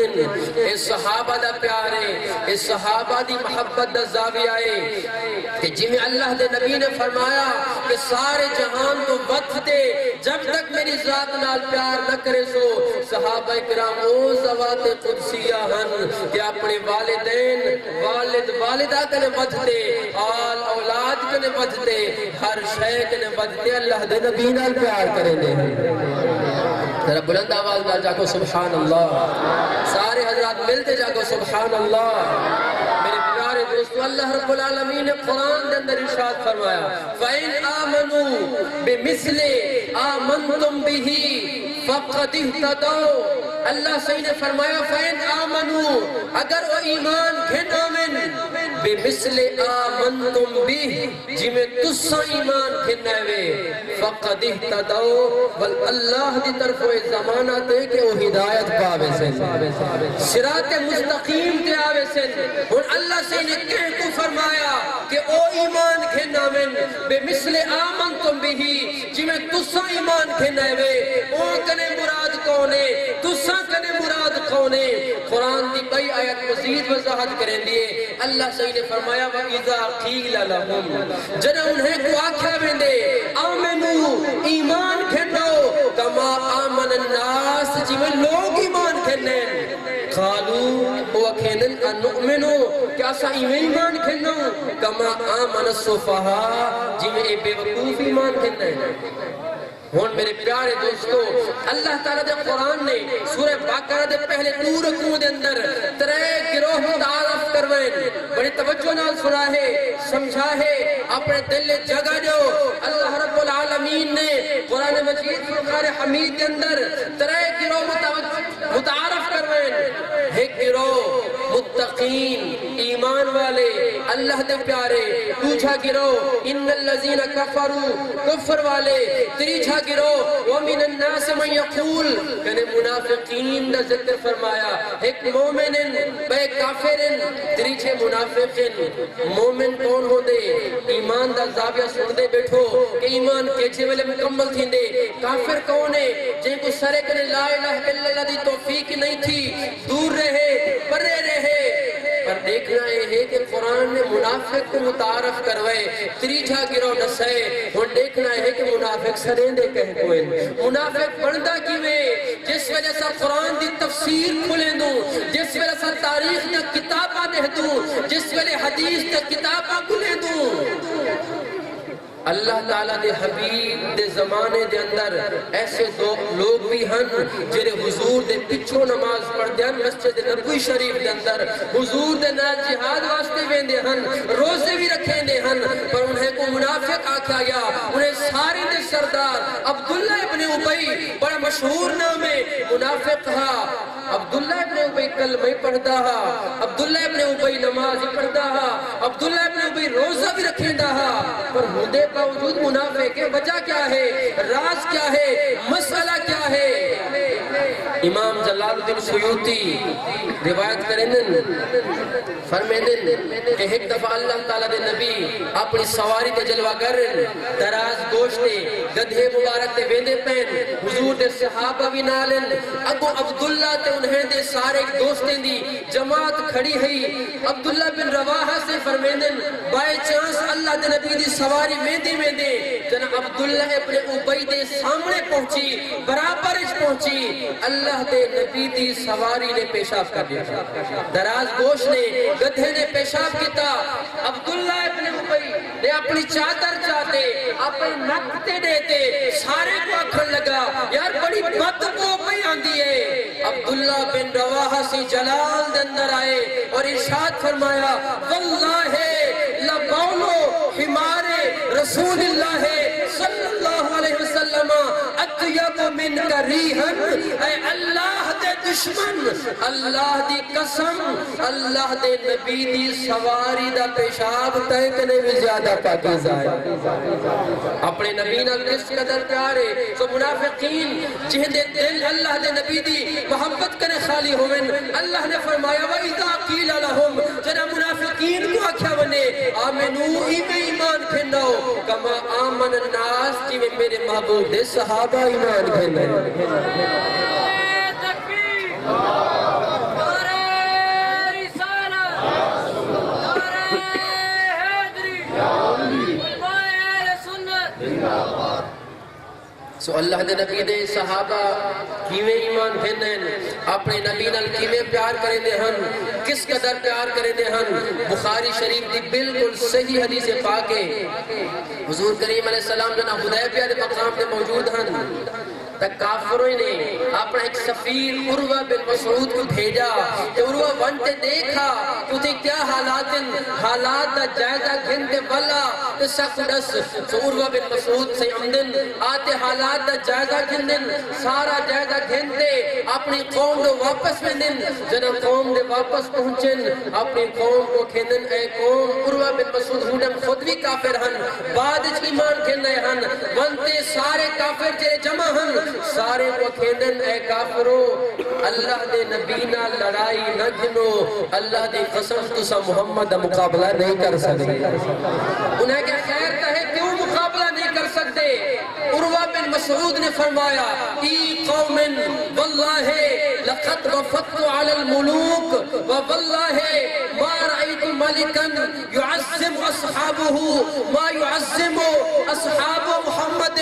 فرمیندن اے صحابہ دا پیارے اے صحابہ دی محبت دا زاویہ ہے کہ جنہیں اللہ دے نبی نے فرمایا کہ سارے جہان تو وقت دے جب تک میری ذات نال پیار نہ کرے سو صحابہ کرام او زوات قدسیہ ہن کہ اپنے والدین والدہ کنے بدھتے آل اولاد کنے بدھتے ہر شے کنے بدھتے اللہ دے نبی نال پیار کرے دے ذرا بلند آواز نال جاکو سبحان اللہ سارے حضرات ملتے جاکو سبحان اللہ میرے پیارے دوستو اللہ رب العالمین نے قرآن دے اندر ارشاد فرمایا فَإِنْ آمَنُوا بِمِثْلِ آمَنْتُمْ بِهِ فَقَدْ اهْتَدَوْا اللہ صحیح نے فرمایا فَإِنْ آمَنُوا اگر وہ ایمان گھن آمن بِمِثْلِ آمَنْتُمْ بِهِ جی میں تسا ایمان گھن آوے فَقَدْ اهْتَدَوْا واللہ دی طرف وہ زمانہ دے کہ وہ ہدایت پاوے سن صراط مستقیم تے آوے سن اور اللہ سے نے کہہ کو فرمایا کہ او ایمان گھن آمن بے مثل آمن تم بھی جی میں تسا ایمان گھن آوے او کنے مراد کونے تسا کنے مراد کونے قرآن دی کئی آیت مزید وضاحت کریں دیئے اللہ سے نے فرمایا وَإِذَا قِيلَ لَهُمْ جنہ انہیں کو آکھا بندے آمنو ایمان گھنو کما آمن الناس جی میں لوگ ایمان گھنن قالو وہ کھینن انؤمنو کیا سا ایمان گھنو کما آمن الصفحہ جی میں بے وقوف ایمان گھنن ہون میرے پیارے دوستو اللہ تعالیٰ دے قرآن نے سورہ باقرہ دے پہلے دو رکوع دے اندر ترے گروہ متعارف کروین بڑی توجہ نال سنا ہے سمجھا ہے اپنے دل جگہ جو اللہ رب العالمین نے قرآن مجید فرقان حمید دے اندر ترے گروہ متعارف کروین ایک گروہ متقین ایمان والے اللہ دے پیارے دوجھا گروہ ان الذین کفروا کفر والے تریجھا گرو وَمِنَ النَّاسِ مَنْ يَقُول کہنے منافقین دا ذکر فرمایا ایک مومن بے کافرن تریچے منافقن مومن کون ہو دے ایمان دا زاویہ سن دے بیٹھو کہ ایمان کیچے والے مکمل تھی دے کافر کون ہے جن کو سرے کنے لا الہ الا اللہ دی توفیق نہیں تھی دور رہے پرے رہے پر دیکھنا یہ ہے کہ قرآن نے منافق کو متعارف کروائے تریجھا گروہ نسائے اور دیکھنا یہ ہے کہ منافق سرین دے کہہ کوئے منافق بڑھدا کیوے جس وجہ سے قرآن دی تفسیر کھلیں دوں جس وجہ سے تاریخ یا کتابہ دے دوں جس وجہ حدیث یا کتابہ کھلیں دوں اللہ تعالیٰ دے حبیب دے زمانے دے اندر ایسے دو لوگ بھی ہن جنہے حضور دے پچھو نماز پڑھ دے ہن مسجد نبوی شریف دے اندر حضور دے نال جہاد واسطے ویندے ہن روزے بھی رکھیں دے ہن پر انہیں کو منافق آکھا گیا انہیں سارے دے سردار عبداللہ ابن ابی بڑا مشہور نام ہے منافق تھا عبداللہ ابن ابی کلمہ پڑھتا ہا عبداللہ ابن ابی نماز پڑھتا ہا عبداللہ ابن ابی روزہ بھی رکھیں دا ہا پر ہندے باوجود منافق ہے وجہ کیا ہے راز کیا ہے مسئلہ کیا ہے امام جلال الدین سیوطی روایت کریں فرمیدن کہ ایک دفعہ اللہ تعالیٰ دے نبی اپنی سواری تے جلوہ گر دراز گوشتے گدھے مبارک تے ویندے پین حضور دے صحابہ بھی نالن ابو عبداللہ تے انہیں دے سارے دوستیں دی جماعت کھڑی ہے عبداللہ بن رواحہ سے فرمیدن بائی چانس اللہ دے نبی دی سواری ویندے جنہ عبداللہ اپنے اوبئی دے سامنے پہنچی برابر اچ پہنچی اللہ دے نبی دی سواری نے پیشاب کر دیا دراز گوش نے گدھے نے پیشاب کیتا عبداللہ ابن اوبئی نے اپنی چادر چاہتے اپنے نکتے دیتے سارے کو اکھر لگا یار بڑی بدبو پہ آندی ہے عبداللہ بن رواحہ سی جلال دندر آئے اور ارشاد فرمایا واللہ لبولو حمار رسول اللہ صلی اللہ علیہ وسلم اطیب من کریہن اے اللہ دے دشمن اللہ دی قسم اللہ دے نبی دی سواری دا پیشاب تیکنے بھی زیادہ پاکیزہ ہے اپنے نبی نال کس قدر پیارے سو منافقین جہن دے دل اللہ دے نبی دی محبت کرے خالی ہوئے اللہ نے فرمایا وَإِذَا قِيلَ لَهُمْ جنہ منافقین کو آکھا بنے آمنو ایمان کھنو کما آمن الناس جی میں میرے محبوب دے صحابہ ایمان کھنو سو اللہ دے نبی دے صحابہ کیویں ایمان کھیندے ہیں، اپنے نبی نال کیویں پیار کریندے ہن، کس قدر پیار کریندے ہن۔ بخاری شریف دی بالکل صحیح حدیث پاک ہے، حضور کریم علیہ السلام جناب حدیبیہ دے مقام تے موجود ہن، تک کافروں نے اپنا ایک سفیر عروہ بن مسعود کو بھیجا کہ عروہ ونتے دیکھا کہ تھے کیا حالات دا جائزہ گھنتے والا تے سکڑس۔ تو عروہ بن مسعود سے امدن آتے حالات دا جائزہ گھندن، سارا جائزہ گھنتے اپنی قوم دو واپس مندن، جنہاں قوم دے واپس پہنچن اپنی قوم کو کھندن، اے قوم عروہ بن مسعود ہونم خود بھی کافر ہن، بعد اچ ایمان کھندے ہن، ونتے سارے کافر جے جمع ہن، سارے کو کھیدن اے کافرو اللہ دے نبی نال لڑائی نہ گھنو، اللہ دی قسم تسا محمد دا مقابلہ نہیں کر سکتے۔ انہیں کہ خیر کہے کیوں مقابلہ نہیں کر سکتے؟ عروہ بن مسعود نے فرمایا ای قوم واللہ لقد وفدت علی الملوک واللہ ما رأیت ملکا يعظم اصحابہ ما يعظم اصحاب محمد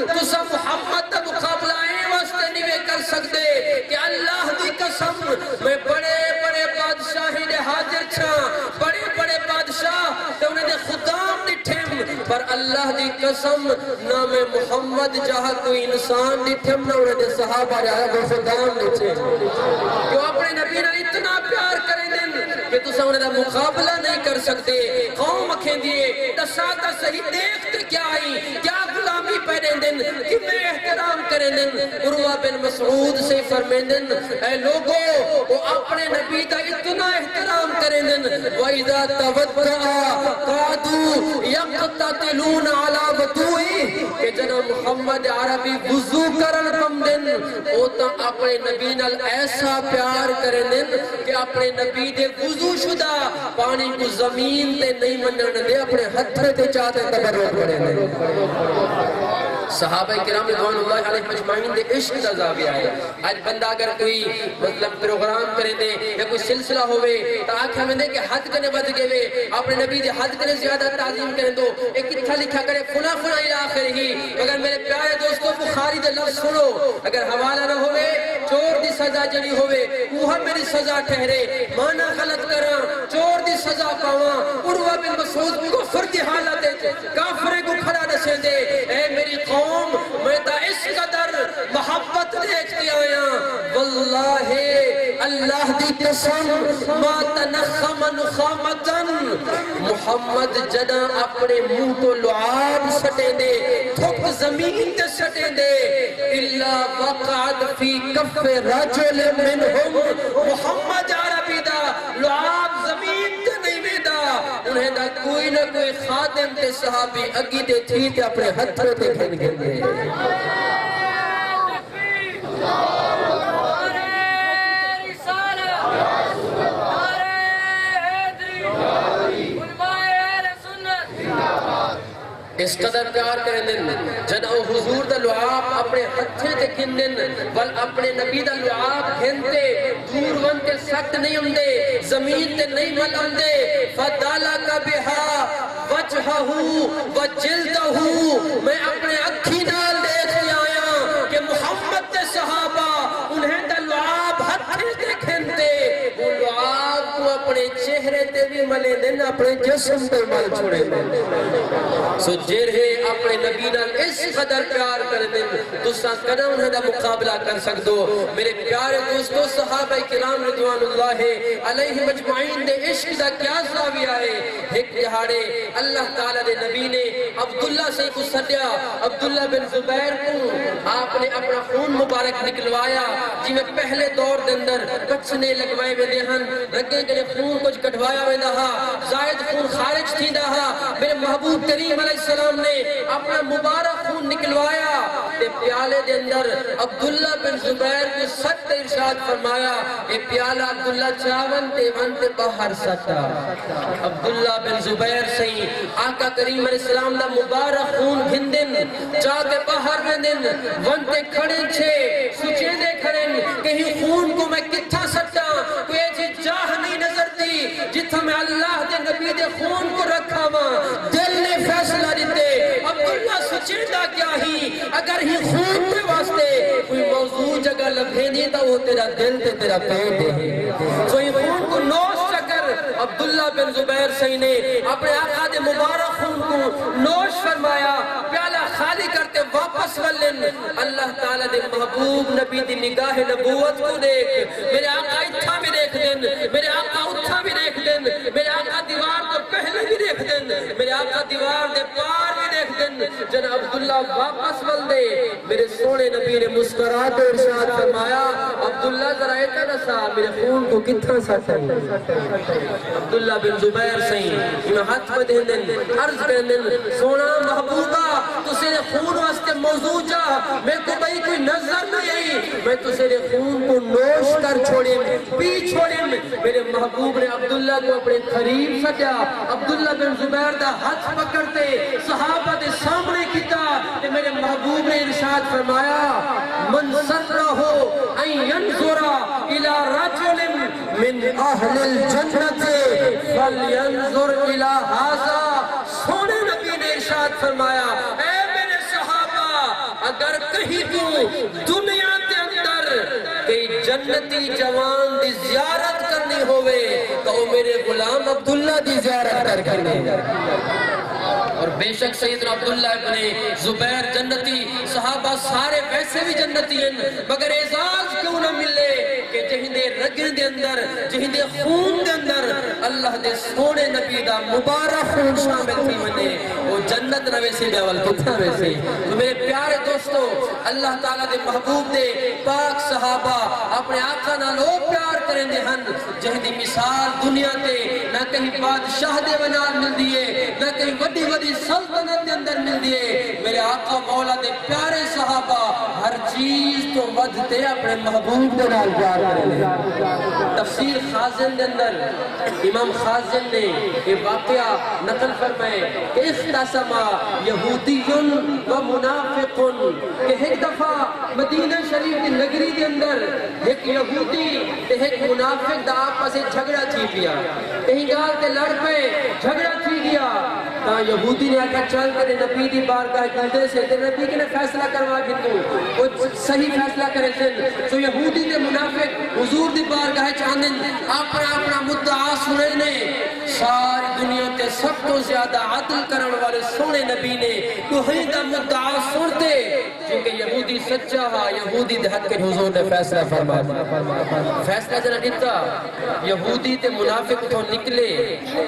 تسا محمد دا مقابلہ واسطے نہیں کر سکتے کہ اللہ دی قسم میں بڑے بڑے بادشاہی دے حاضر چھا، بڑے بڑے بادشاہ تے انہیں دے خدام ڈٹھم، پر اللہ دی قسم نہ میں محمد جہاں کوئی انسان ڈٹھم نہ انہیں دے صحابہ جہاں کوئی خدام ڈٹھم، جو اپنے نبی نے اتنا پیار کریں دن کہ تسا انہیں دا مقابلہ نہیں کر سکتے۔ قوم اکھیں دیئے تساتا صحیح دیکھتے کیا آئی، کیا غلامی پہنے دن، کہ میں احترام کریں دن۔ عروہ بن مسعود سے فرمین دن اے لوگو وہ اپنے نبی دا اتنا احترام کریں دن وَإِذَا تَوَدَّعَ قَادُوا يَقْتَتِلُونَ عَلَى وَدُوئِ کہ جناب محمد عربی وضو کرن کم دن وہ تا اپنے نبی نال ایسا پیار کریں دن کہ اپنے نبی دے وضو شدہ پانی کو زمین تے نہیں منن دے، اپنے ہتھے تے چاہتے تبرک کریں دن۔ صحابہ کرام رضوان اللہ علیہ مجمعین دے عشق دا زاویہ ہے۔ آج بندہ اگر کوئی مطلب پروگرام کریں دے یا کوئی سلسلہ ہوئے تو آنکھ ہمیں دے کہ حد کنے بد گئے اپنے نبی دے حد کنے زیادہ تعظیم کریں دو، ایک اتھا لکھا کرے فنا فنا الى آخر ہی۔ اگر میرے پیارے دوستو بخاری دے لفظ سنو، اگر حوالہ نہ ہوئے چور دی سزا جڑی ہوئے وہ میری سزا ٹھہرے، مانا غلط کرا چور دی سزا پاواں، عروہ بن مسعود کفر دی حالت کافرے کو کھڑا نشے دے، اے میری قوم میں تا اس قدر محبت دیکھتی آیا واللہ اللہ دی قسم ما تنخم نخامتن محمد جدہ اپنے منہ کو لعاب سٹے دے، تھوک زمین تے سٹے دے الا وقعد فی کف رجل منہم محمد عربی دا لعاب زمین تے نہیں ویدا، انہیں دا کوئی نہ کوئی خادم تے صحابی اگی دے تھی تے اپنے ہتھوں تے کھن گئے۔ اس قدر پیار کریں دن جنہوں حضور دا لعاب اپنے ہتھے تے کھن دن بل اپنے نبی دا لعاب کھنتے دور ون کے سکت نہیں ہمدے زمین تے نہیں مل ہمدے فَدَالَكَ بِهَا وَجْهَهُ وَجِلْدَهُ میں اپنے اکھی نال دیکھ آیا کہ محمد تے صحابہ انہیں دا لعاب ہتھے تے کھنتے وہ لعاب کو اپنے چہرے تے بھی ملے دن اپنے جسم تے مل چھوڑے دن۔ سو جرہے اپنے نبی نال اس قدر پیار کر دن تو سا کنا انہیں دا مقابلہ کر سکتو۔ میرے پیارے دوستو صحابہ کرام رضوان اللہ علیہ مجمعین دے عشق دا کیا زاویہ ہے۔ ایک دہاڑے اللہ تعالیٰ دے نبی نے عبداللہ سے کو سدیا، عبداللہ بن زبیر کو آپ نے اپنا خون مبارک نکلوایا جی میں پہلے دور دے اندر کچھنے لگوائے میں دہن رگے کے خون کچھ کٹوایا میں دہا زائد خون خارج تھی دہا میرے محبوب کریم علیہ السلام نے اپنا مبارک خون نکلوایا تے پیالے دے اندر عبداللہ بن زبیر کو سخت ارشاد فرمایا اے پیالہ عبداللہ چاون تے ون تے باہر سٹا۔ عبداللہ بن زبیر سے آقا کریم علیہ السلام دا مبارک خون گھندن چاہتے باہر ویندن ون تے کھڑے چھے سچے دے کھڑن کہیں خون کو میں کتھا سٹا کوئی ایسی جاہ نہیں نظر دی جتھا میں اللہ دے نبی دے خون کو رکھا ماں دل نے فیصلہ دیتے عبداللہ سچے دا دا کیا ہی اگر ہی خون کے واسطے کوئی موضوع جگہ لبھے نہیں تو وہ تیرا دل تے تیرا پیٹ ہے تو یہ خون کو نوش چکر عبداللہ بن زبیر صحیح نے اپنے آقا دے مبارک خون کو نوش فرمایا پیالہ خالی کرتے واپس ولن اللہ تعالیٰ دے محبوب نبی دی نگاہ نبوت کو دیکھ میرے آقا اتھا بھی دیکھ دن میرے آقا اتھا بھی دیکھ دن میرے آقا دیوار کو پہلے بھی دیکھ دن میرے آقا دیوار دے پار بھی دیکھ دن جن عبداللہ واپس ول دے میرے سونے نبی نے مسکرات و ارشاد فرمایا عبداللہ ذرا ایتا نسا میرے خون کو کتنا ساتھ ہے عبداللہ بن زبیر صحیح انہا ہاتھ میں دن عرض کرن سونا محبوبہ تسے خون واسطے موضوع جا میں کو بھئی کوئی نظر نہیں میں تسے خون کو نوش کر چھوڑیں پی چھوڑیں میرے محبوب نے عبداللہ کو اپنے قریب سجا عبداللہ بن زبیر دا ہاتھ پکڑتے صحابہ دے سامنے کیتا کہ میرے محبوب نے ارشاد فرمایا من سرہو ان ینظرہ الى رجل من اہل الجنت فلینظر الى حاضا سونے نبی نے ارشاد فرمایا اے میرے صحابہ اگر کہیں تو دنیا کے اندر کئی جنتی جوان دی زیارت کرنی ہوئے تو میرے غلام عبداللہ دی زیارت کر کرنے اور بے شک سیدنا عبداللہ ابن زبیر جنتی صحابہ سارے ویسے بھی جنتی ہیں مگر اعزاز کیوں نہ ملے کہ جہندے رگن دے اندر جہندے خون دے اندر اللہ دے سونے نبی دا مبارک خون شامل تھی منے وہ جنت نہ ویسے بیول کتنا ویسے تو میرے پیارے دوستو اللہ تعالیٰ دے محبوب دے پاک صحابہ اپنے آقا نہ لو پیار کریں دے ہن جہندی مثال دنیا تے نہ کہیں بادشاہ دے ونال مل دیئے نہ کہیں وڈی وڈی سلطنت دے اندر مل دیئے میرے آقا مولا دے پیارے صحابہ ہر چیز تو ودھتے اپنے محبوب دے نال پیار کریں تفسیر خازن دے اندر امام خازن نے یہ واقعہ نقل فرمائے کہ اختصما یہودی و منافق کہ ایک دفعہ مدینہ شریف کی نگری دے اندر ایک یہودی ایک منافق دا آپس سے جھگڑا تھی پیا کہیں گال تے لڑ پہ جھگڑا تھی گیا تا یہودی نے آکا چل کرے نبی دی بارگاہ جلدے سے تے نبی کے نے فیصلہ کروا گھنو وہ صحیح فیصلہ کرے سن تو یہودی نے منافق حضور دی بارگاہ چاندن اپنا مدعا سننے ساری دنیا تے سب تو زیادہ عدل کرن والے سونے نبی نے تو ہی دا مدعا سنتے کیونکہ یہودی سچا ہا یہودی دے حق کے حضور نے فیصلہ فرما فیصلہ جنہ دیتا یہودی تے منافق تو نکلے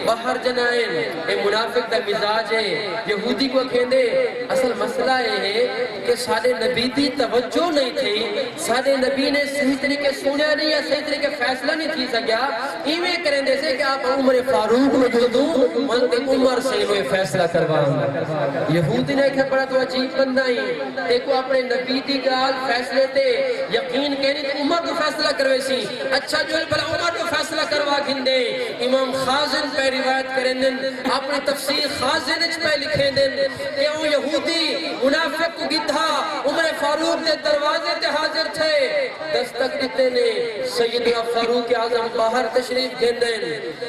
باہر جنائن اے منافق دا مزاج ہے یہودی کو کہنے اصل مسئلہ ہے کہ سارے نبی دی توجہ نہیں تھی سارے نبی نے صحیح طریقے سنیا نہیں یا صحیح طریقے فیصلہ نہیں تھی سکیا ایویں کریں دے سے کہ آپ عمر فاروق میں جو دوں منتے عمر سے انہوں فیصلہ کرواؤں یہودی نے کہا بڑا تو عجیب بندہ ہی دیکھو اپنے نبی دی گال فیصلے تے یقین کہنی تو عمر کو فیصلہ کروے سی اچھا جو ہے بلا عمر کو فیصلہ کروا گھندے امام خازن پہ روایت کریں دن اپنی تفسیر خازن اچھ پہ لکھیں دن کہ وہ یہودی منافق کو گدھا عمر فاروق دے دروازے تے حاضر تھے دستک دیتے نے سیدنا فاروق اعظم باہر تشریف گھندن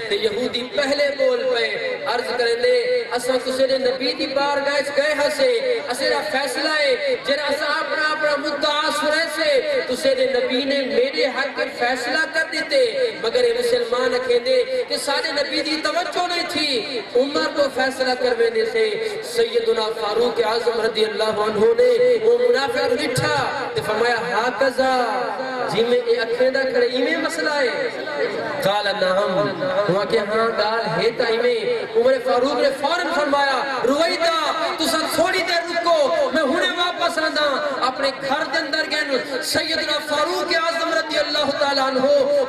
کہ یہودی پہلے بول پہ عرض کریں دے اساں کسے نے نبی دی بارگاہ گئے ہسے اسے را فیصلہ ہے جنہا اساں اپنا مدعا سنے سے کسے نے نبی نے میرے حق کے فیصلہ کر دیتے مگر یہ مسلمان کہہ دے کہ سارے نبی دی توجہ نہیں تھی عمر کو فیصلہ کرنے سے سیدنا فاروق اعظم رضی اللہ عنہ نے وہ منافق لٹھا تو فرمایا ہاکذا جی میں یہ اکھیدہ کرے ایمیں مسئلہ ہے قال نعم ہوا کہ ہاں گال ہے تا ایمیں عمر فاروق نے فوراں فرمایا رویدہ تو سن تھوڑی دیر رکو میں ہونے واپس آنا اپنے گھر دے اندر گئے سیدنا فاروق اعظم رضی اللہ تعالیٰ عنہ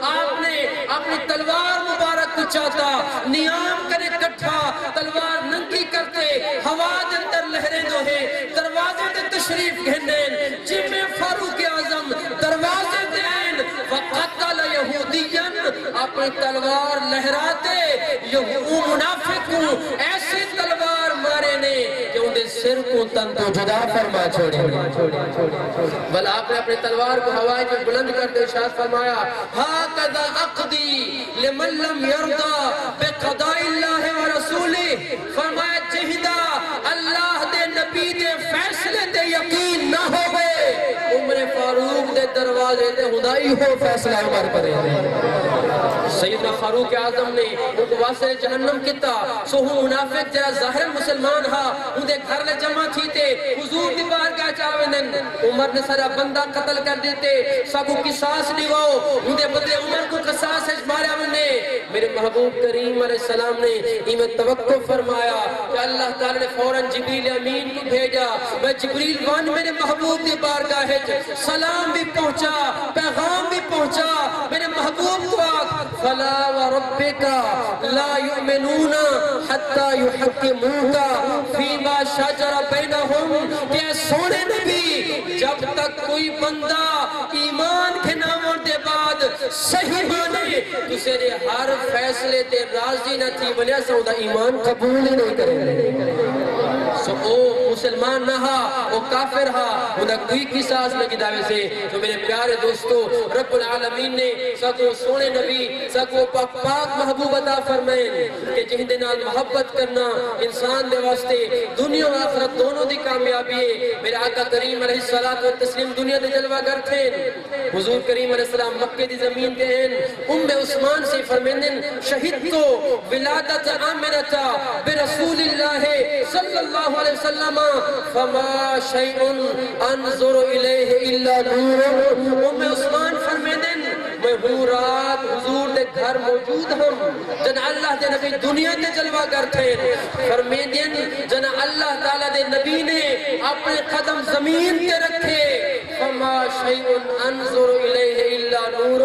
آپ نے اپنی تلوار مبارک کو چاہتا نیام کرے کٹھا تلوار ننگی کرتے ہوا دے اندر لہریں دو ہے دروازے دے تشریف گھنین جمع فاروق اعظم دروازے دین وقتل یہودین اپنی تلوار لہراتے یہو منافق کو ایسی تلوار مارے نے کہ انہیں سر کو تن تو جدا فرما چھوڑے بل آپ نے اپنی تلوار کو ہوائے جو بلند کر دے ارشاد فرمایا ہاکذا اقضی لمن لم یرضا بقضاء اللہ و رسولہ فرمایا جہدہ اللہ دے نبی دے فیصلے دروازے تے ہدائی ہو فیصلہ عمر کرے سیدنا فاروق اعظم نے ان کو واسطے جہنم کیتا سو ہوں منافق جہاں ظاہر مسلمان ہا ان دے گھر لے جمع تھی تے حضور دی بارگاہ چاوینن عمر نے سارا بندہ قتل کر دیتے سبو قصاص دیواؤ ان دے بدلے عمر کو قصاص ہے مارا مننے میرے محبوب کریم علیہ السلام نے ایمن توقع فرمایا کہ اللہ تعالی نے فوراً جبریل امین کو بھیجا میں جبریل وان میرے محبوب دی بارگاہ ہے سلام بھی پہنچا پیغام بھی پہنچا میرے محبوب کو آگ فلا وربک لا یؤمنون حتی یحکموک فیما شجر بینہم کہ سونے نبی جب تک کوئی بندہ ایمان کے ناموں دے بعد صحیح مانے کسے نے ہر فیصلے تے راضی نہ تھی بلیا سودا ایمان قبول نہیں کرے سو او مسلمان نہ ہا او کافر ہا انہا کوئی قصاص نہ کی دعوے سے تو میرے پیارے دوستو رب العالمین نے ساتھو سونے نبی ساتھو پاک محبوب عطا فرمائیں کہ جہد نال محبت کرنا انسان دے واسطے دنیا و آخرت دونوں دی کامیابی ہے میرے آقا کریم علیہ الصلوۃ والتسلیم دنیا دے جلوہ گر تھے حضور کریم علیہ السلام مکہ دی زمین تے ہیں عثمان سے فرمیندن شہید تو ولادت آمنتا برسول اللہ صلی اللہ علیہ وسلم فما شیئن انظر الیہ الا نور عثمان فرمیندن میں ہوں رات حضور دے گھر موجود ہم جن اللہ دے نبی دنیا دے جلوہ گر تھے فرمیندن جن اللہ تعالیٰ دے نبی نے اپنے قدم زمین تے رکھے فما شیئن انظر الیہ الا نور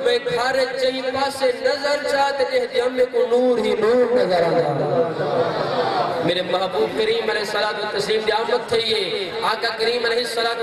میں گھر جہی پاسے نظر چاہتے تھے ہمیں کو نور ہی نور نظر آتا میرے محبوب کریم علیہ السلام دی آمد تھے یہ آقا کریم علیہ السلام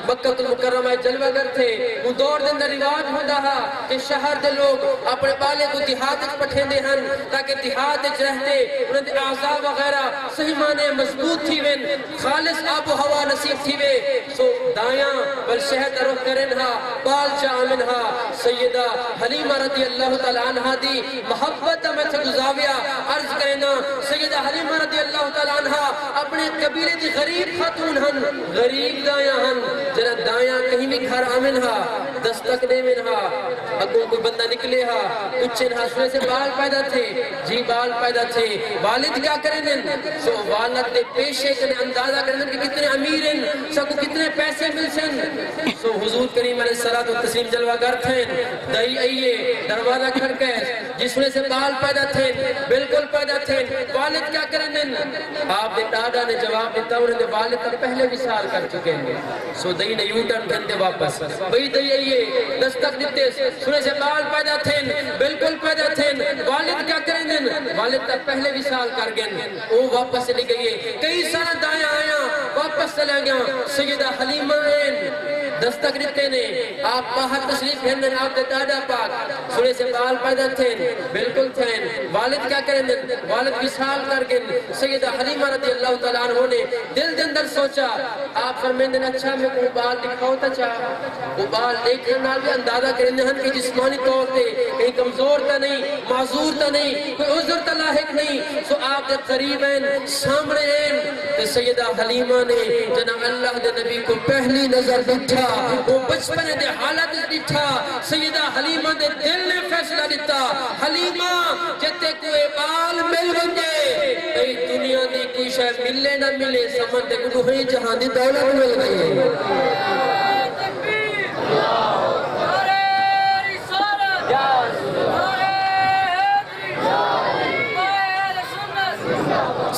مکہ المکرمہ جلوہ گر تھے وہ دور دن رواج ہوتا ہے کہ شہر دے لوگ اپنے بالے کو دیہات پٹھیں دے ہن تاکہ دیہات رہتے انہوں دے اعضاء وغیرہ صحیح مانے مضبوط تھی وین خالص آب و ہوا نصیب تھی وے سو دایاں بل شہد رخ کرن ہا بال چامن ہا سیدہ حلیمہ رضی اللہ تعالیٰ عنہ دی محبت میں سے گزاویا عرض کرنا سیدہ حلیمہ رضی اللہ تعالیٰ عنہ اپنے قبیلے دی غریب خاتون ہن غریب دایاں ہن جنہ دایاں کہیں بھی گھر آمن ہا دستک دے من ہا اگوں کوئی بندہ نکلے ہا کچھن ہا سنے سے بال پیدا تھے جی بال پیدا تھے والد کیا کریں دن سو والد دے پیشے کنے اندازہ کریں دن کہ کتنے امیر ہیں سکو کتنے پیسے مل سن سو حضور کریم علیہ السلام جلوہ گر تھے دائی آئیے دروازہ کھڑ کے جس میں سے بال پیدا تھے بالکل پیدا تھے والد کیا کریں دن آپ دے دادا نے جواب دیتا انہوں نے والد تک پہلے بھی سال کر چکے ہیں سو دائی نے یوٹرن گھنتے واپس بھئی دائی آئیے دستک دیتے سنے سے بال پیدا تھے بالکل پیدا تھے والد کیا کریں دن والد تک پہلے بھی سال کر گئے وہ واپس چلی گئی کئی سال دائیں آیا واپس چلا گیا سیدہ حلیمہ دستک دیتے نے آپ باہر تشریف گھرنے آپ دے دادا پاک سنے سے بال پیدا تھے بالکل تھے والد کیا کریں دن والد وصال کر گئے سیدہ حلیمہ رضی اللہ تعالیٰ عنہ نے دل دے اندر سوچا آپ فرمین دن اچھا میں کوئی بال دکھاؤ تا چاہ وہ بال دیکھنے نال بھی اندازہ کریں دن کہ جسمانی طور تے کہیں کمزور تا نہیں معذور تا نہیں کوئی عذر تا لاحق نہیں سو آپ دے قریب ہیں سامنے ہیں سیدہ حلیمہ نے جناب اللہ دے نبی کو پہلی نظر دیکھا وہ بچپن دے حالت دیٹھا سیدہ حلیمہ دے دل نے فیصلہ دیتا حلیمہ جتے کوئی بال مل گئے کئی دنیا دی کوئی شاید ملے نہ ملے سمن دے کدو ہی جہاں دی دولت مل گئی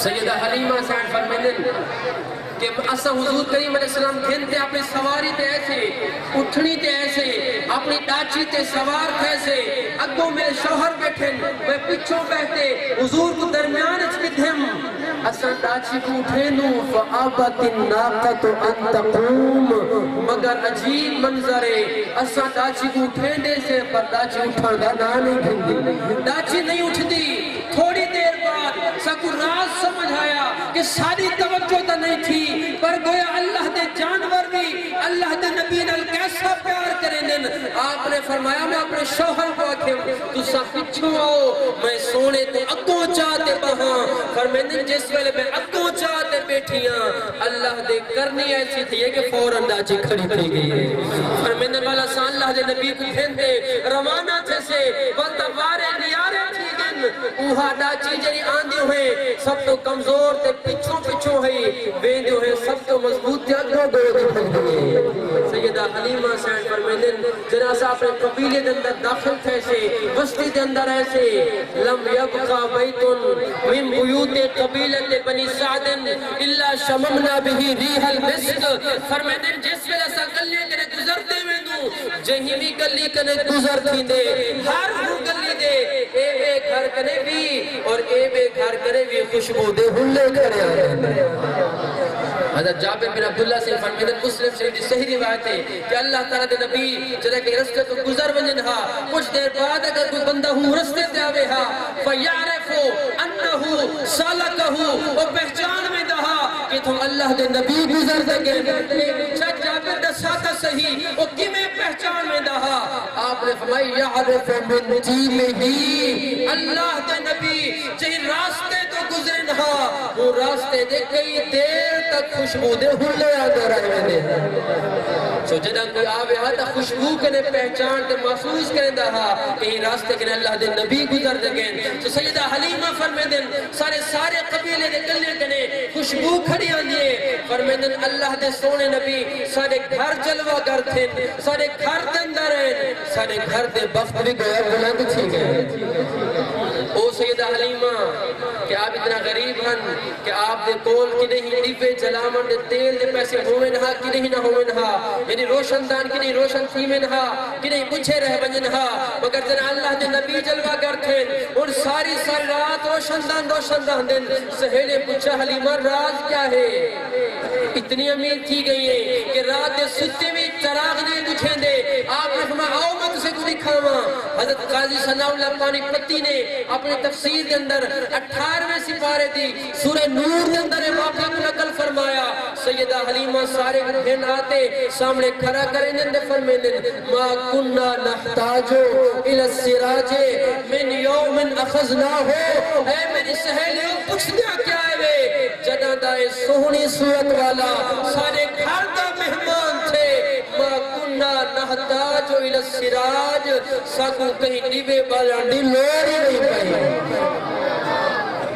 سیدہ حلیمہ سائن فرمیدن کہ اسا حضور کریم علیہ السلام گھنتے اپنی سواری تے ایسے اٹھنی تے ایسے اپنی ڈاچی تے سوار تے ایسے اگوں میرے شوہر بیٹھن وہ پچھوں بیٹھتے حضور کو درمیان اچھتہم اسا ڈاچی کو اٹھینو فآبت الناقت ان تقوم مگر عجیب منظرے اسا ڈاچی کو اٹھین دے سے پر ڈاچی اٹھان دا نانے گھندی ڈاچی نہیں اٹھتی تھوڑی دیر بعد سکو راز سمجھ آیا کہ ساری توجہ تا نہیں تھی پر گویا اللہ دے جانور بھی اللہ دے نبی نال کیسے ایسا پیار کریں دن آپ نے فرمایا میں اپنے شوہر کو آکھیں تو سا پچھو آؤ میں سونے تو اگوں چاہتے بہاں فرمائیں جس ویلے میں اگوں چاہتے بیٹھیاں اللہ دے کرنی ایسی تھی کہ فوراں ڈاچی کھڑی تھی گئی فرمائیں والا سا اللہ دے نبی کو پھیندے روانہ تھے سے وطوارے نیارے تھی گن اوہا ڈاچی جری آندی ہوئے سب تو کمزور تے پچھو ہوئی ویندے ہوئے سب تو مضبوط تے اگوں دو دی سیدہ حلیمہ سین فرمائیں جناسہ اپنے قبیلے دے اندر داخل تھے سے بستی دے اندر ایسے لم یبقى بیت من بیوت قبیلت بنی سعد الا شممنا بھی ریح المسک فرمائیں جس ویلے سا گلی کنے گزرتے میں دوں جہیمی گلی کنے گزر تھی دے ہر وہ گلی دے اے بے گھر کنے بھی اور اے بے گھر کنے بھی خوشبو دے ہلے کرے آئے حضرت جابر بن عبداللہ سے فرمائیں مسلم شریف دی صحیح روایت ہے کہ اللہ تعالیٰ دے نبی جنہ کے رستے تو گزر ونجن ہا کچھ دیر بعد اگر کوئی بندہ ہوں رستے تے آوے ہا فَيَعْرِفُ أَنَّهُ سَالَكَهُ وہ پہچان میں دہا کہ تم اللہ دے نبی گزر دے گئے چھت جابر دا ساتھ صحیح وہ کمیں پہچان میں دہا آپ نے فرمائی یعرف من جیلہی اللہ دے نبی جہی راستے تو گزرن ہا وہ راستے دے کئی دیر تک خوشبو دے ہلے آدھا رہے دے سو جنہ کوئی آوے آتا خوشبو کنے پہچان تے محسوس کریں دہا کہیں راستے کنے اللہ دے نبی گزر دگیں سو سیدہ حلیمہ فرمائیں دن سارے قبیلے دے گلے کنے خوشبو کھڑی آنیے فرمائیں دن اللہ دے سونے نبی سارے گھر جلوہ گر تھے سارے گھر دے اندر ہیں سارے گھر دے بخت بھی گیا بلند تھی گئے او سیدہ حلیمہ کہ آپ اتنا غریب ہن کہ آپ دے کول کی نہیں ڈیبے جلامن دے تیل دے پیسے ہوئن ہا کی نہیں نہ ہوئن ہا یعنی روشن دان کی نہیں روشن تھیمن ہا کی نہیں پوچھے رہ بنجن ہا مگر جنہ اللہ دے نبی جلوہ گر تھے اور ساری رات روشن دان دن سہیلے پوچھا حلیمہ راز کیا ہے اتنی امید تھی گئی ہے کہ رات دے ستے میں چراغ نہیں بجھیں دے آپ نے فرمایا آؤ میں تسے کو دکھاواں حضرت قاضی ثناء اللہ پانی پتی نے اپنے تفسیر کے اندر 18ویں سپارے دی سورہ نور کے اندر واقعہ کو نقل فرمایا سیدہ حلیمہ سارے گھن آتے سامنے کھڑا کریں دے فرمائیں دے ما کننا نحتاجو الى السراج من یوم اخذنا ہو اے میری سہیلیوں پوچھ دیا کیا ہے وے جنہ دائے سہنی صورت والا سارے گھر دا مہمان تھے ما کننا نحتاجو الى السراج ساکو کہیں ڈیبے بالانڈی لوڑی نہیں پہی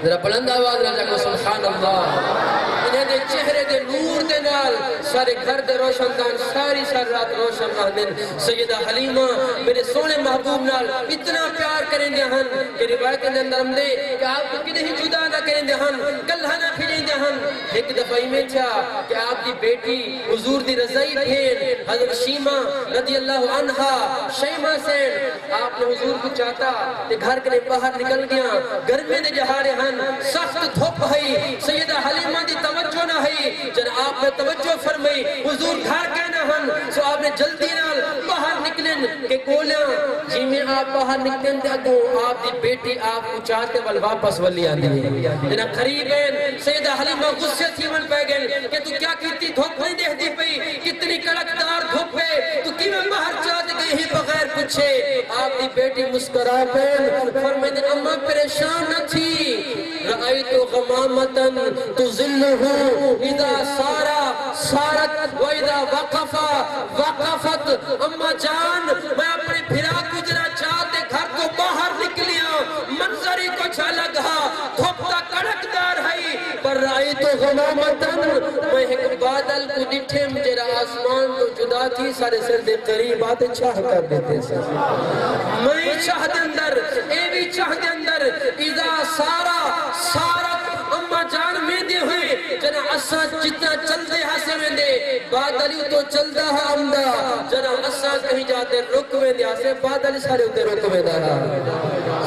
ذرا بلند آواز رہا جاکو سبحان اللہ انہیں دے چہرے دے نور دے نال سارے گھر دے روشن دان ساری رات روشن رہ دن سیدہ حلیمہ میرے سونے محبوب نال اتنا پیار کریں دے ہن کہ روایت کے اندر ہم دے کہ آپ کو کدھیں جدا نہ کریں دے ہن کلہ نہ پھریں دے ہن ایک دفعہ میں تھا کہ آپ کی بیٹی حضور دی رضائی پھین حضرت شیمہ رضی اللہ عنہ شیمہ سین آپ نے حضور کو چاہتا کہ گھر کے باہر نکل گیا گرمی دے جہارے ہن سخت دھوپ ہے سیدہ حلیمہ دی توجہ نہ ہے جن آپ نے توجہ فرمائی حضور گھر کہنا ہن سو آپ نے جلدی نال باہر نکلن کہ کولیاں جی میں آپ باہر نکلن دے اگو آپ دی بیٹی آپ کو چاہتے وال واپس ولی آن دی جنہ قریبین سیدہ حلیمہ غصے تھی من پہ گئے کہ تو کیا کیتی دھوپ نہیں دے دی پئی کتنی کڑکدار دھوپ ہے تو کی میں باہر چاہتے گئے ہی بغیر پوچھے آپ دی بیٹی مسکرا پین فرمائے اماں پریشان نہ تھی رأيت غمامة تظله إذا سارت وإذا وقفت اما جان میں اپنے بھرا گجرا چاہتے گھر کو باہر نکلیا منظری کو چھا گا دھوپتا کڑکدار ہے پر رأيت غمامة میں ایک بادل کو ڈٹھے مجھے آسمان تو جدا تھی سارے سر دے قریب آتے چاہ کر دیتے سے میں چاہ دے اندر اے بھی چاہ دے اندر اذا سارت اما جان میں دے ہوئے جنا اسا جتنا چل دے ہاسے میں دے بادلی تو چل دا ہے امدہ جنا اسا کہیں جاتے رک میں دے ہاسے بادلی سارے ہوتے رک میں دا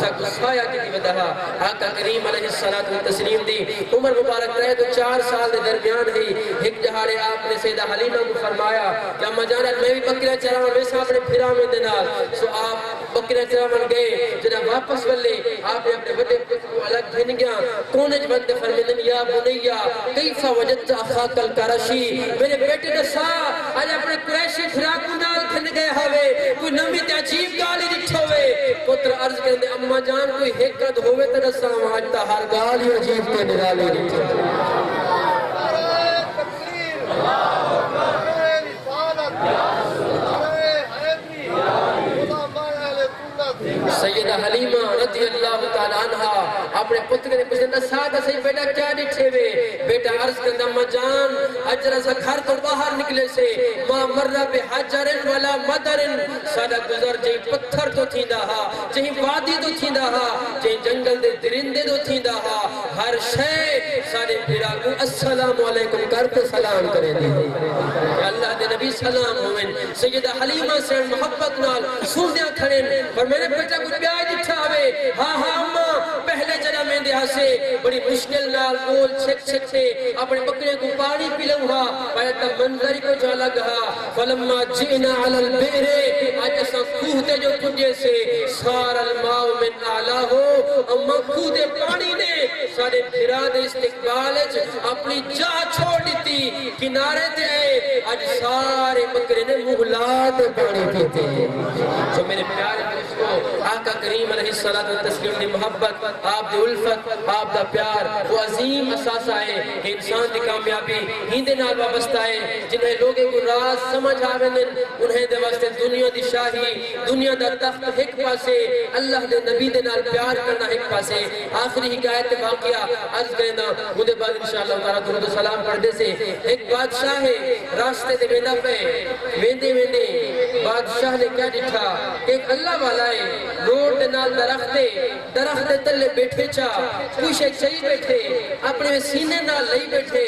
ساکو سایا کی دی ودہا آقا کریم علیہ السلام دی عمر مبارک رہے تو 4 سال دے درمیان ہی ایک جہاڑے آپ نے سیدہ حلیمہ کو فرمایا کہ اما جانا میں بھی بکریاں چلاؤں ویسا اپنے پھرا میں دینا سو آپ بکرے احترام گئے جناب واپس ولے آپ نے اپنے بڑے کو الگ بھین گیا کونج بند فرمیدن یا بنیا کیفا وجدت اخاک الکرشی میرے بیٹے نسا آج اپنے قریشی فراقو نال کھن گئے ہوئے کوئی نمی تے عجیب گالی رکھو ہوئے پتر عرض کرنے اممہ جان کوئی حقت ہوئے تے نسا آجتا ہر گالی عجیب تے نرالی رکھو سیدہ حلیمہ رضی اللہ تعالیٰ عنہ اپنے پتر نے پوچھا نسادہ سے بیٹا کیا نٹھے ہوئے بیٹا عرض کرنا اماں جان اجرہ سے گھر تو باہر نکلے سے ماں مرہ پہ حجرن والا مدرن سادہ گزر جہیں پتھر تو تھیندا ہا جہیں وادی تو تھیندا ہا جہیں جنگل دے درندے تو تھیندا ہا ہر شے سارے پھرا کو السلام علیکم کرتے سلام کریں دے اللہ دے نبی سلام ہوئیں سیدہ حلیمہ سے محبت نال سوندیاں کھڑیں پر میرے بیٹا کو بیائی دٹھا ہوئے ہاں ہاں اماں پہلے جنہ میں دیا سے بڑی مشکل نال گول چھک چھک سے اپنے بکرے کو پانی پی لوں پایا تب منظری کو جا لگا فلما جئنا علی البئرے آج ایسا کوہتے جو کنجے سے سار الماء من اعلیٰ ہو اماں کوہتے پانی نے سارے پھراد استقبالج اپنی جا چھوڑ دیتی کنارے تے آج سارے بکرے نے مغلات پانی پیتے جو میرے پیارے آقا کریم علیہ السلام دی محبت آپ دی الفت آپ دا پیار وہ عظیم اساسہ ہے کہ انسان دی کامیابی ہندے نال وابستہ ہے جنہیں لوگے کو راز سمجھ آویں انہیں دے واسطے دنیا دی شاہی دنیا دا تخت ایک پاسے اللہ دے نبی دے نال پیار کرنا ایک پاسے آخری حکایت واقعہ عرض کرنا مجھے بعد انشاءاللہ تعالیٰ درود و سلام پڑھ دے سے ایک بادشاہ ہے راستے دے ویندہ پہ ویندے ویندے بادشاہ نے کیا دکھا ایک اللہ والا ہے روڈ نال درخت تلے بیٹھے چاہ کچھ ایک چاہی بیٹھے اپنے سینے نال لئی بیٹھے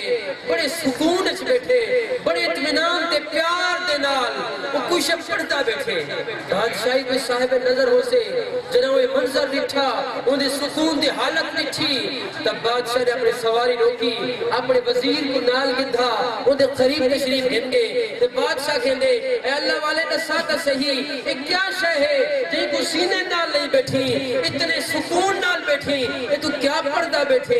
بڑے سکون اچھ بیٹھے بڑے اطمینان تے پیار دے نال وہ کچھ پڑھتا بیٹھے بادشاہی کوئی صاحب نظر ہو سے جنہوں یہ منظر لٹھا انہیں سکون دی حالت لٹھی تب بادشاہ نے اپنے سواری روکی اپنے وزیر کو نال گدھا انہیں قریب تشریف گھنگے تے بادشاہ کہنے اے اللہ والے نساتا صحیح ایک کیا شے ہے جن کو سینے نال نہیں بیٹھی اتنے سکون نال بیٹھی یہ تو کیا پردہ بیٹھے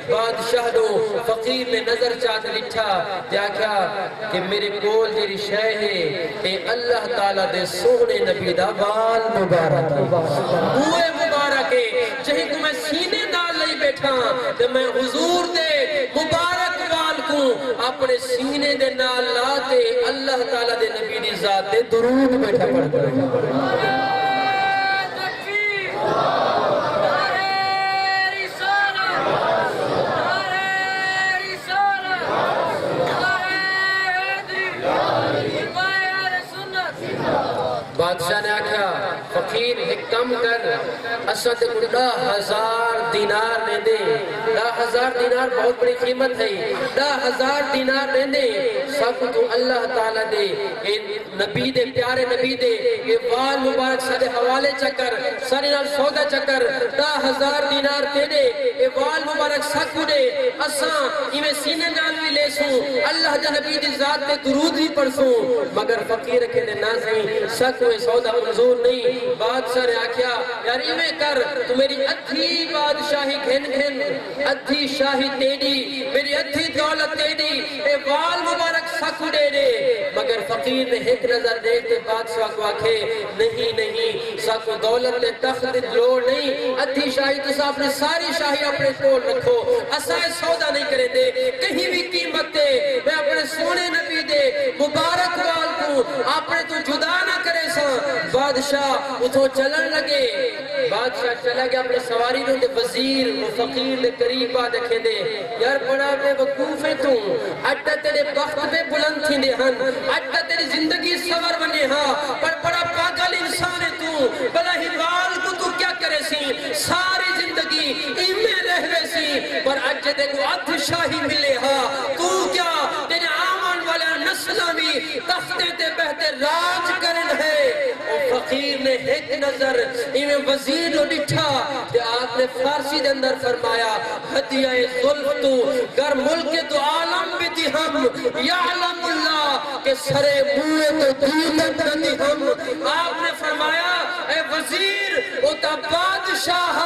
بادشاہ دو فقیر نے نظر چاہت لٹھا کیا کیا کہ میرے کول جیری شے ہے کہ اللہ تعالیٰ دے سونے نبی دا بال مبارک ہوئے مبارک ہے جہیں کو میں سینے نال نہیں بیٹھا کہ میں حضور دے مبارک بال کو اپنے سینے دے نال لاتے اللہ تعالیٰ دے نبی دی ذات دے درود بیٹھا پڑھتا ہے بادشاہ نے آکھا فقیر ایک کم کر اسد کو 10,000 دینار لے دے 10,000 دینار بہت بڑی قیمت ہے 10,000 دینار لے دے سب تو اللہ تعالیٰ دے نبی دے پیارے نبی دے یہ وال مبارک سارے حوالے چکر سارے نال سودا چکر 10,000 دینار دے دے یہ وال مبارک سکو دے اساں ایمیں سینے نال بھی لے سوں اللہ دے نبی دی ذات دے درود بھی پڑھ سوں مگر فقیر کے لئے نازیں سکو سودا منظور نہیں بادشاہ نے آکھیا یار ایمیں کر تو میری ادھی بادشاہی گھن گھن ادھی شاہی تیری میری ادھی دولت تیری اے وال مبارک سکو دے دے مگر فقیر نے ایک نظر دیکھتے بادشاہ کو آکھے نہیں سکو دولت نے تخت جوڑ نہیں ادھی شاہی تو اپنے ساری شاہی اپنے کول رکھو اسائے سودا نہیں کریں دے کہیں بھی قیمت دے میں اپنے سونے نبی دے مبارک وال کو اپنے تو جدا نہ کرے سا بادشاہ اتھو چلن لگے بادشاہ چلا گیا اپنے سواری نے وزیر و فقیر نے قریبا دکھے دے یار بڑا بے وقوف ہے تو اٹھا تیرے بخت پہ بلند تھی دے ہن اٹھا تیری زندگی سور بنے ہاں پر بڑا پاگل انسان ہے تو بلا ہی وال کو تو کیا کرے سی ساری زندگی ایمیں رہوے سی پر اجھے دے کو ادھ شاہی ملے ہاں تو کیا تیرے آمان والا نسلہ بھی تختے تے بہتے راج کرن ہے فقیر نے ایک نظر ایمیں وزیر نو ڈٹھا کہ آپ نے فارسی دے اندر فرمایا ہدیہ ظلف تو گر ملک تو عالم بھی دی ہم یعلم اللہ کہ سرے موئے تو دیلت دی ہم آپ نے فرمایا اے وزیر دا بادشاہ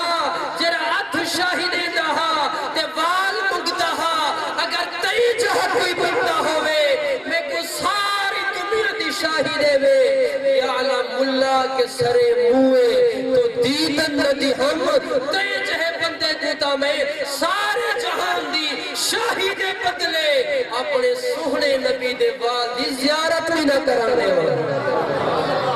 جڑا ہاتھ شاہی دے دہا تے وال مگدا ہا اگر تئی جہاں کوئی بندہ ہوئے میں کو ساری دنیا دی شاہی دے وے یعلم اللہ کے سرے موئے تو دیدن ندی ہم تئی جہے بندے کوتا میں سارے جہان دی شاہی دے بدلے اپنے سوہنے نبی دے وال دی زیارت بھی نہ کرانے والا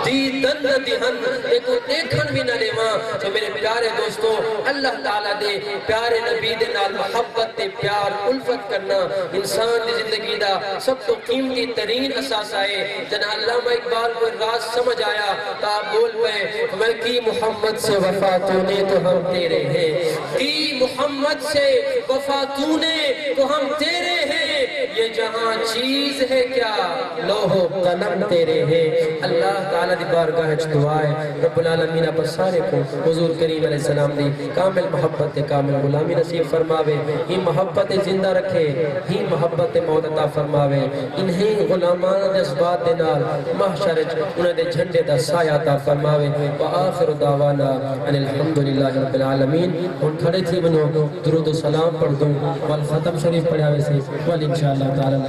دیدن ندیہن ایک دیکھن بھی نہ لے ماں تو میرے پیارے دوستو اللہ تعالیٰ دے پیارے نبی دے نال محبت تے پیار الفت کرنا انسان دی زندگی دا سب تو قیمتی ترین اساس آئے جنہا علامہ اقبال کو راز سمجھ آیا تا آپ بول پہ میں کی محمد سے وفا تو نے تو ہم تیرے ہیں کی محمد سے وفا تو نے تو ہم تیرے ہیں یہ جہاں چیز ہے کیا لوح و قلم تیرے ہیں اللہ تعالیٰ دی بارگاہ دعائے رب العالمین پر سارے کو حضور کریم علیہ السلام دی کامل محبت کامل غلامی نصیب فرماوے ہی محبت زندہ رکھے ہی محبت موت عطا فرماوے انہیں غلامان جذبات دے نال محشر انہیں دے جھنڈے دا سایہ عطا فرماوے وآخر دعوانا ان الحمدللہ رب العالمین ان کھڑے تھی بنو درود و سلام پڑھ دوں والختم شریف پڑھاوے سے والانشاءاللہ تعالی